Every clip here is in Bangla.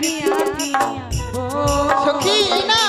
প্রিয়া প্রিয়া ও সখী এই না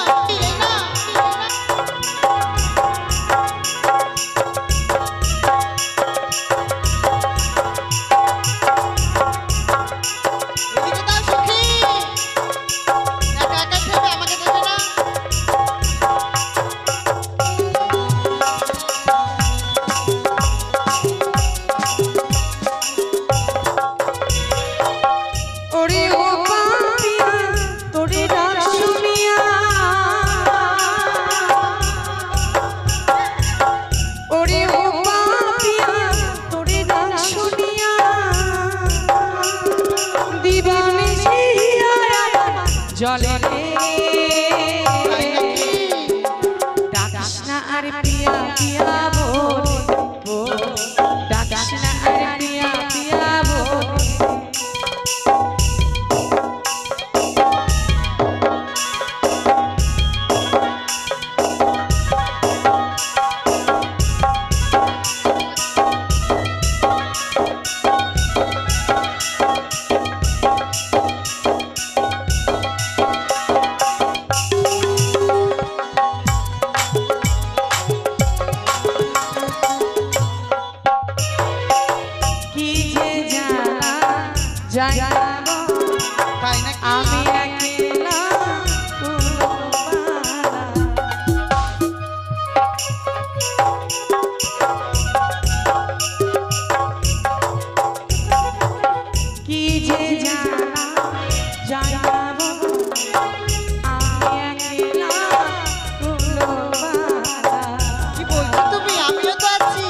জলে ডাকিস না আর প্রিয়া প্রিয়া বলে ডাকিস না আর প্রিয়া প্রিয়া বলে আমি একলা কি যে জানা জানাবো আমি একলা কি বলছো তুমি আমিও তো আছি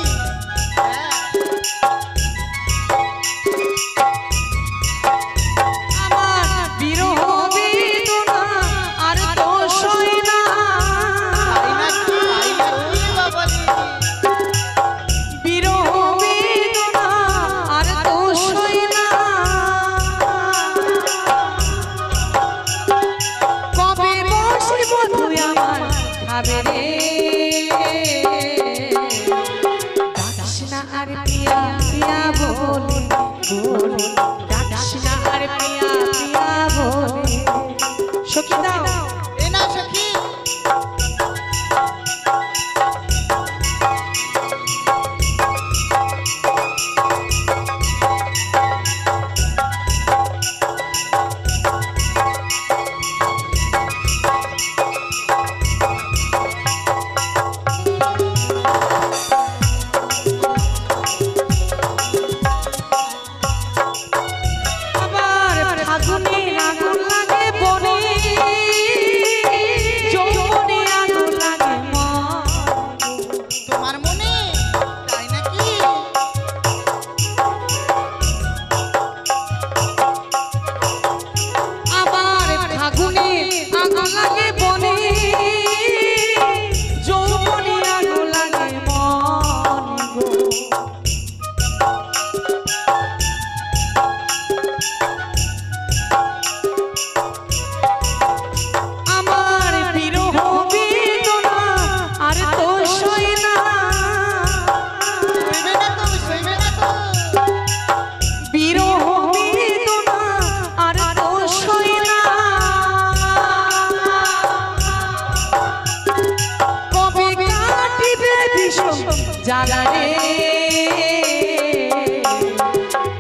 ডাকিস না আর প্রিয়া প্রিয়া বলে ডাকিস না আর প্রিয়া প্রিয়া বলে সখী দাও এ না সখী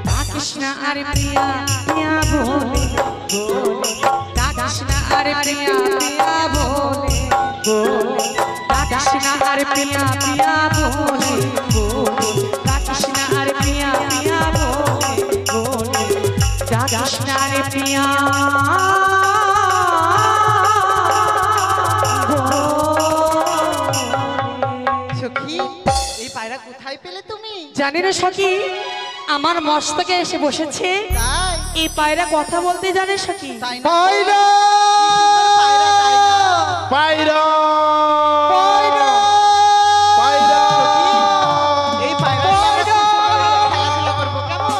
ডাকিস না আর প্রিয়া প্রিয়া বলে ডাকিস না আর প্রিয়া প্রিয়া বলে ডাকিস না আর প্রিয়া প্রিয়া বলে ডাকিস না আর প্রিয়া প্রিয়া বলে ডাকিস না আর প্রিয়া সখী এই পায়রা কোথায় পেলে তুমি জানি না সখী আমার মস্তকে এসে বসেছে এই পায়রা কথা বলতে জানে সখী পায়রা পায়রা পায়রা এই পায়রা খেলাধুলা করবো কেমন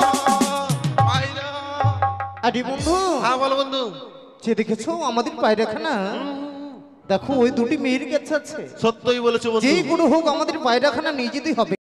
পায়রা আরে বন্ধু হ্যাঁ বলো বন্ধু যে দেখেছো আমাদের পায়রাখানা দেখো ওই দুটি মেয়ের কাছে আছে সত্যই বলেছো বন্ধু যেই কোনো হোক আমাদের পায়রাখানা নিয়ে যেতেই হবে